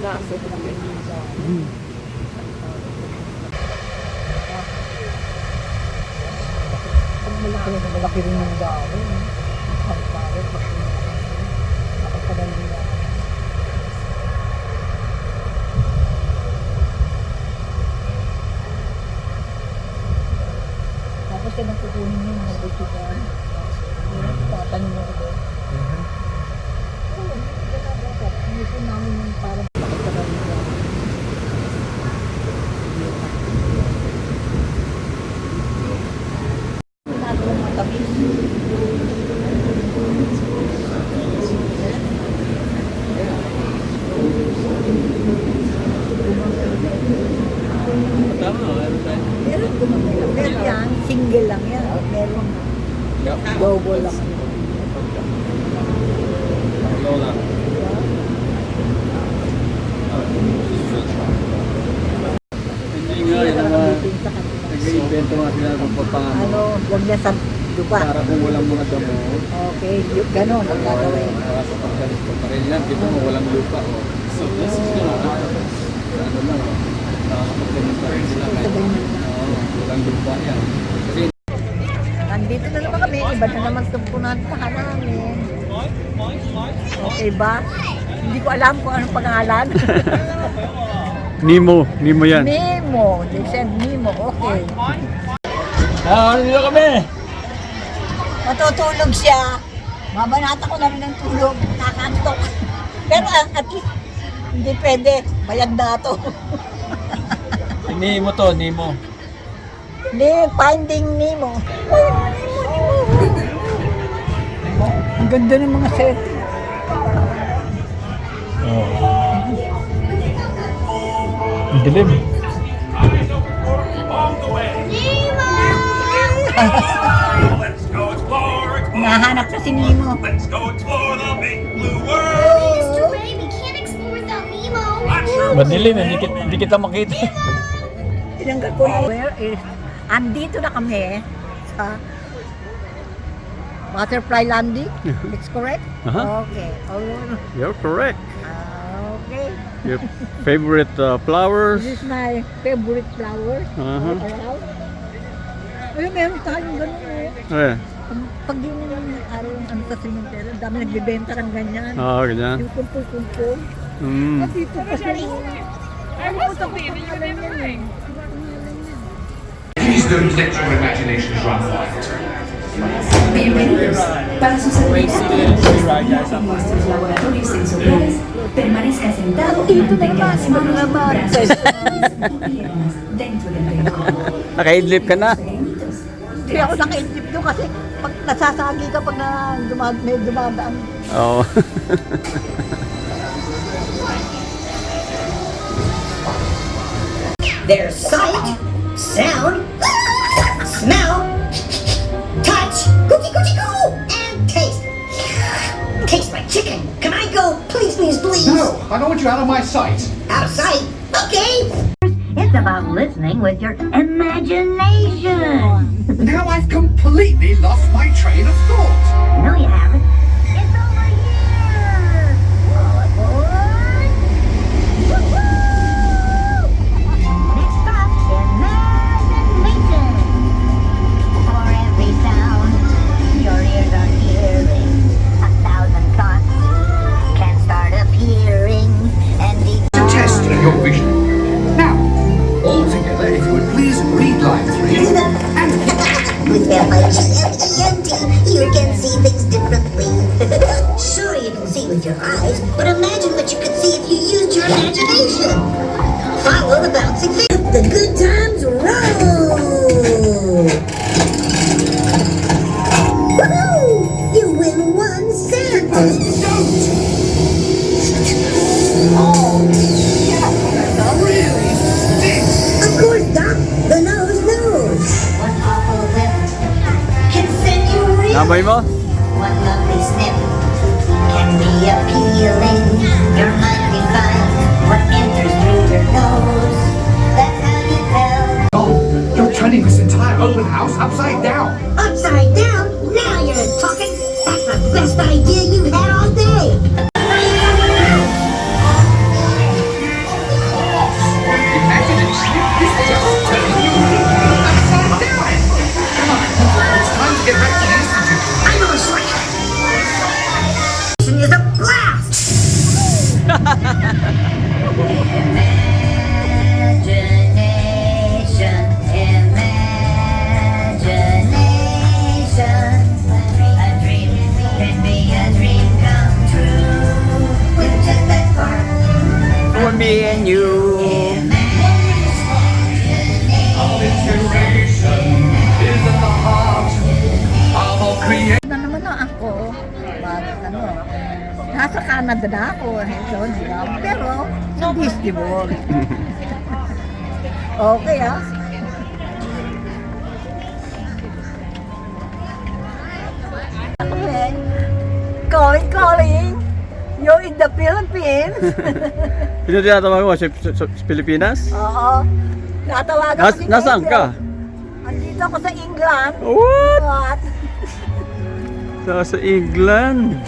aso. Malaki rin yung dami. Ang pare, nakapagpagal nila. Tapos yan ang kukunin niyo mga butukan. Tatanong mo ulit. Oo, hindi ka na dapat. Hindi namin yung parang nakapagpagal nila. Ginagawa matamis. Meron gumamila. Pero yan, single lang yan. Meron double lang. Lola. Hindi nga, yun naman. Nag-i-invento nga sila ng pagpapangano. Ano, huwag niya sa lupa. Para kung walang mga damo. Okay, ganon ang gagawin. Para sa pagganito pa rin yan. Dito mo walang lupa. So this is gonna ano lang. Nakakapagganito pa rin sila. Walang lupa yan. Kasi Nandito na naman kami. Iba na naman itong punantahan namin. Okay ba? Hindi ko alam kung anong pangalan. Nemo yan. Nemo. They said Nemo. Okay. Ano nila kami? Matutulog siya. Mabanata ko na rin ng tulog. Nakakantok. Pero at least, hindi pwede. Bayad na ito. Nemo to, Nemo. Finding Nemo. Ang ganda ng mga set. Ang dilim. Nahanap na si Nemo. Let's go explore the big blue world. Mr. Ray, we can't explore without Nemo. Madilim, hindi kita makita. Tinanggal ko na. Where is... Andito na kami sa Butterfly Landing. It's correct? Uh-huh. Okay. You're correct. Okay. Your favorite flowers? This is my favorite flower. Uh-huh. Around. Ayun, meron tayong ganun eh. Eh. Pag yun yung araw ano, sa cemetery, dami nagbibenta ng ganyan. Ganyan. Yung kumpul-kumpul. At dito kasi ano po ito kung pangalan yan eh. Please don't let your imaginations run wild. Bienvenidos. Para sus actividades nuestros laboratorios sensoriales, permanezca sentado y mantenga las manos, brazos y piernas dentro del vehículo. Nakaidlip ka na. Hindi ako nakaintip doon kasi pag nasasagi ka pag may dumadaan. Oo. There's sight, sound, smell, touch, cookie cookie coo, and taste. Tastes like chicken. Can I go? Please, please, please. No, I don't want you out of my sight. Out of sight. Okay. It's about listening with your imagination. Now I've completely lost my train of thought. No, you haven't. It's over here. All aboard. Woo-hoo! Next stop, imagination. For every sound your ears are hearing, 1,000 thoughts can start appearing, and the To test your vision. Now, all together, if you would please read line 3 and With F-I-G-N-E-N-T, you can see things differently. Sure, you can see with your eyes, but imagine what you could see if you used your imagination. Follow the bouncing finger. The good times roll. Woohoo! You win 1 cent. really sticks. Of course, Doc. The nose knows. one awful whip can send you reeling. Namay mo? One lovely sniff can be appealing. Your mind defines what enters through your nose. That's how you tell. Oh, you're turning this entire open house upside down. Upside down? Now you're talking. That's the best idea you've had all day. telling you to put that song down. Come on, it's time to get back to the institute. I know it's like is a blast. Imagination, imagination. A dream can be a dream come true. With just that spark. For me and you. All inspiration is at the heart of all creation. Na naman na ako. Nasa Canada na ako. So, pero, sa Disney World. Okay, ah. Okay. Calling. You're in the Philippines. Sino tinatawag mo? Sa Pilipinas? Oo. Natawagan ko si Nasaan Angel. ka? Andito ako sa England. What? What? Sa England.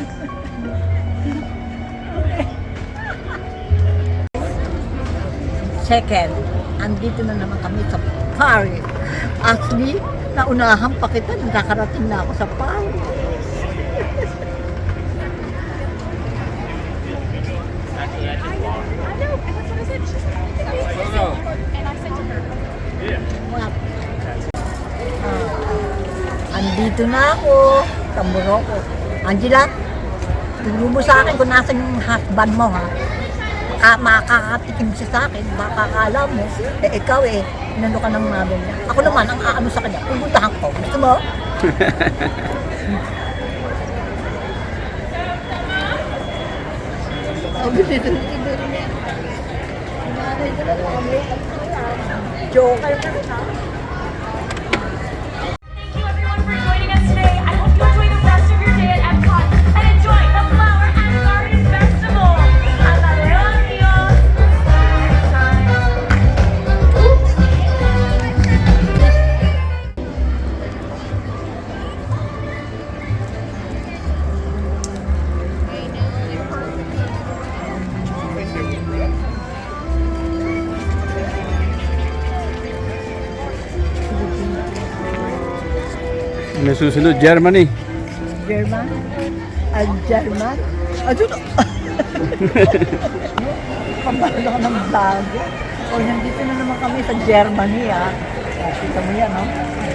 Second, andito na naman kami sa Paris. Actually, naunahan pa kita, nakakarating na ako sa Paris. What? Andito na ako sa Morocco. Angela, turo mo sa akin kung nasan yung husband mo, ha? Makakatikim siya sa akin, makakala mo, ikaw inano ka ng namin niya. Ako naman, ang aano sa kanya, pupuntahan ko. Gusto mo? Joker ka rin, ha? Thank you everyone for joining us today. I hope you enjoy the rest of your day at Epcot and enjoy the Flower and Garden Festival. Hasta luego, amigos. May susunod, Germany. German? German? Doon. Pabalo ka ng bago. O, nandito na naman kami sa Germany, ha? Kita mo yan, no?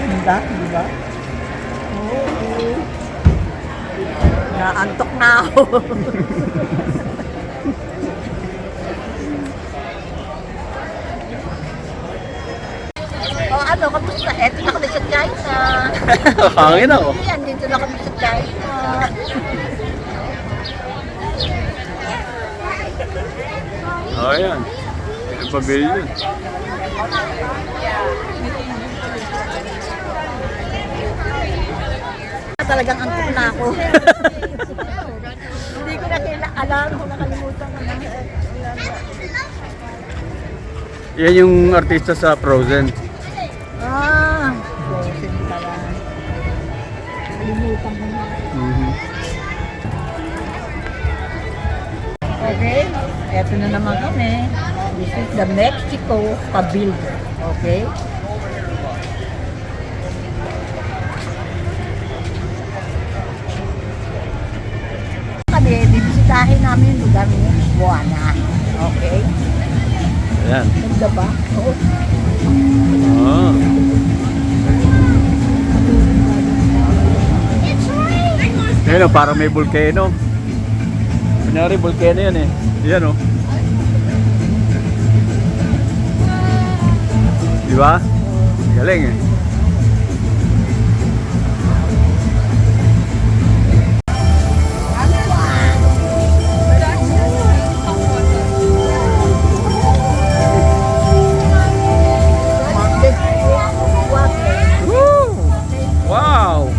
Ganda, di ba? Oo. Naantok na ako. O, ano, kamusta? Eto na kami sa China. Hangin ako. Yan, dito na kami sa China. Oh, yan. Yung pavilion. Talagang antok na ako. Hindi ko na alam kung nakalimutan ko na. Yan yung artista sa Frozen. Frozen pala. Nakalimutan ko na. Okay, eto na naman kami. This is the Mexico Pavilion. Okay? Kami, bibisitahin namin yung lugar ni Moana. Okay? Ayan. Ganda ba? Oo. Oh. Ayun, parang may volcano. Kunyari, volcano yan eh. Yan oh. Di ba? Galing eh. Woo! Wow!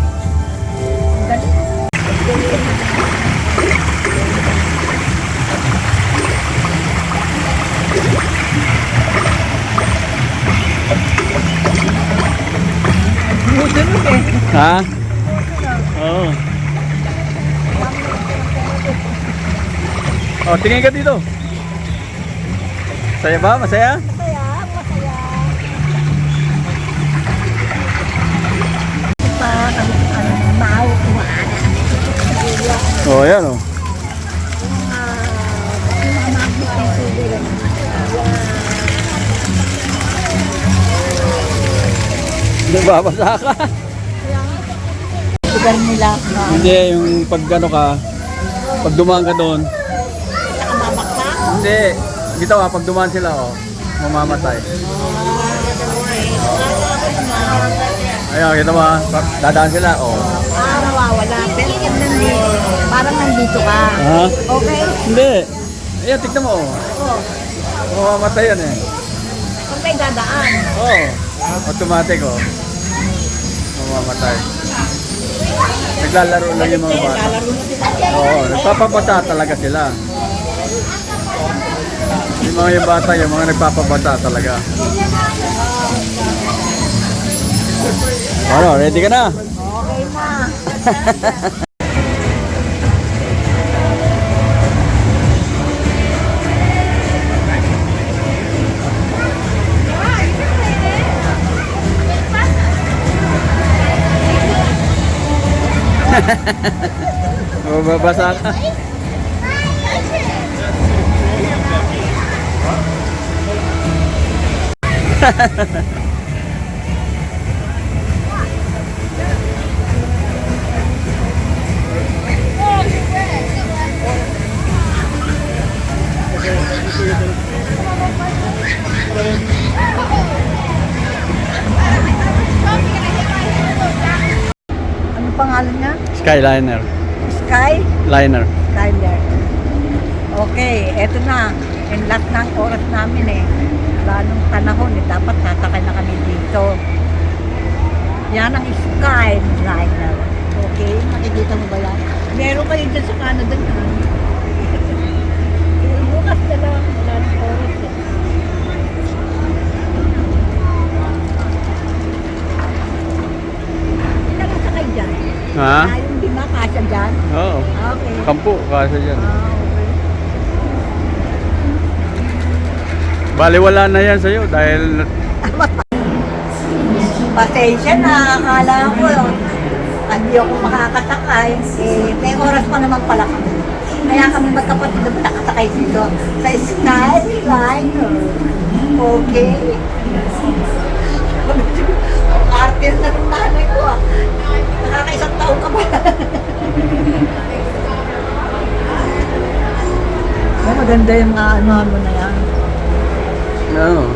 Ha? Oo. Oh, tingin ka dito. Masaya ba? Masaya? Masaya, masaya. kami ano, mauuwa na. Oh, yan oh. Nagbabasa ka. Lugar nila na Hindi, yung pag ano ka, pag dumaan ka doon. nakamamaksak. Hindi, dito ka, pag dumaan sila oh, mamamatay. Ayun, kita mo ah, dadaan sila oh. Nawawala. Pero kung nandito, parang nandito ka. Ha? Okay? Hindi. Ayan, tignan mo oh. Oh, Mamamatay yan eh. pag may dadaan. Oo. Automatic oh. Mamamatay. Naglalaro lang yung mga bata. Lalaro na sila. Oo, nagpapabasa talaga sila. Yung mga yung bata, yung mga nagpapabasa talaga. Ano, ready ka na? Okay na. Mababasa ka. Ano pangalan niya? Skyliner. Sky? Liner. Skyler. Okay, eto na. Yung last ng oras namin eh. Wala nung panahon eh. Dapat sasakay na kami dito. Yan ang Skyliner. Okay, makikita mo ba yan? Meron kayo dyan sa Canada na. Bukas na lang. Wala nang oras eh. Hindi na sakay dyan. Ha? Yung lima kasya dyan. Oo. Okay. Kampo, kasi dyan. Okay. Bali, wala na yan sa'yo dahil Pasensya na, akala ko hindi ako makakasakay. Eh, may oras pa naman pala kami. Kaya kami magkapatid na nakasakay dito sa Skyliner. Okay. Artist na ng nanay ko ah. Nakakaisang taon ka ba? Maganda yung mga ano mo na yan. ano.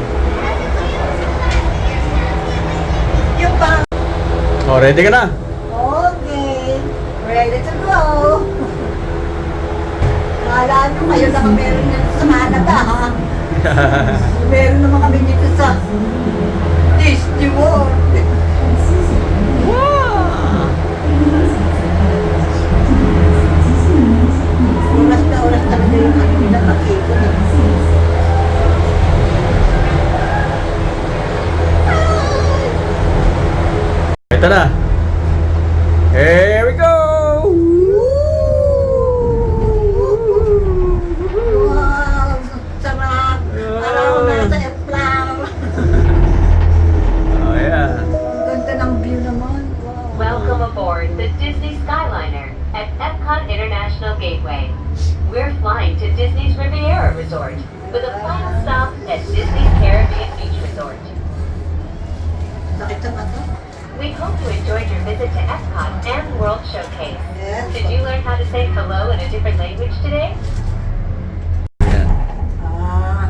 Yung ba? Oh, ready ka na? Okay. Ready to go. Kala nyo kayo lang ang meron dito sa Canada, ha? Meron naman kami dito sa Disney World. Wow! Oras na oras talaga yung ano nila makikot. Ito na. Here we go! Wow! Sarap! Parang ako nasa airplane. Oh, yeah. Ang ganda ng view naman. Wow! Welcome aboard the Disney Skyliner at Epcot International Gateway. We're flying to Disney's Riviera Resort with a final stop at Disney's Caribbean Beach Resort. Nakita ba ito? We hope you enjoyed your visit to Epcot and World Showcase. Yes. Did you learn how to say hello in a different language today? Yan. Ah.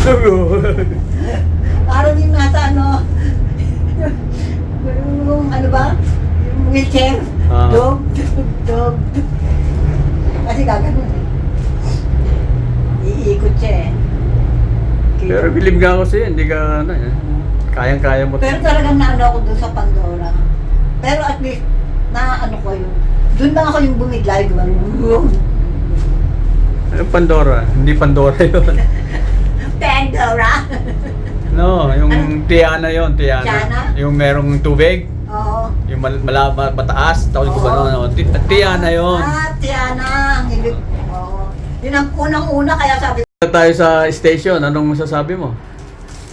Oh. Parang yung nasa ano, yung ano ba? Yung wheelchair. Ah. Dog, dog, dog. Kasi gagano'n eh. Iikot siya eh. Pero bilib nga ako sa'yo, hindi ka ano eh. Kayang-kaya mo. Pero talagang naano ako dun sa Pandora. Pero at least, na ano ko yung, dun lang ako yung bumigay. Ano Pandora? Hindi Pandora yun. Pandora? No, yung Tiana yun, Tiana. Tiana? Yung merong tubig, Oo. yung mataas, tawag ko ba no? Tiana yun. Ah, Tiana. Oo. Yun ang unang-una, kaya sabi Tayo sa station, anong masasabi mo?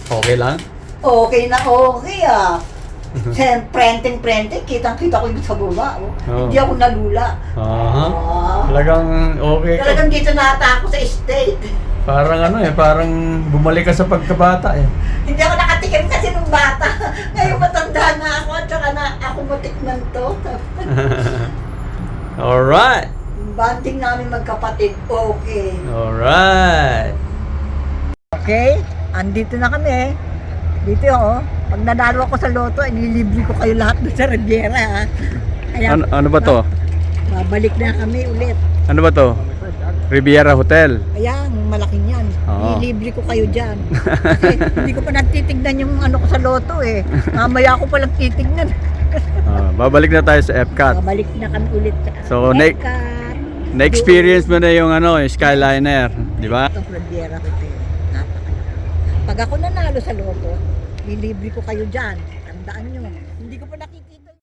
Okay lang? Okay na okay ah. Prenting, kitang-kita ko yung sa baba. Oh. Oo. Hindi ako nalula. Aha. Ah. Talagang okay ka. Talagang dito nata ako sa estate. Parang ano eh, parang bumalik ka sa pagkabata eh. Hindi ako nakatikim kasi nung bata. Ngayon matanda na ako at saka na ako matikman to. Alright. Yung bonding namin magkapatid, okay. Alright. Okay, andito na kami. Dito oh, pag nanalo ako sa loto, inilibre ko kayo lahat doon sa Riviera ha. Kaya, Ano ba to? babalik na kami ulit. Ano ba to? Riviera Hotel. Ayan, malaking yan. Oo. Ililibre ko kayo dyan. Kasi hindi ko pa natitignan yung ano ko sa loto eh. Mamaya ko palang titignan. Babalik na tayo sa Epcot. Babalik na kami ulit sa So, Epcot. Na-experience mo na yung ano, yung Skyliner, di ba? Itong Riviera Hotel. Napakaganda. Pag ako nanalo sa loto, lilibre ko kayo dyan. Tandaan nyo. Hindi ko pa nakikita.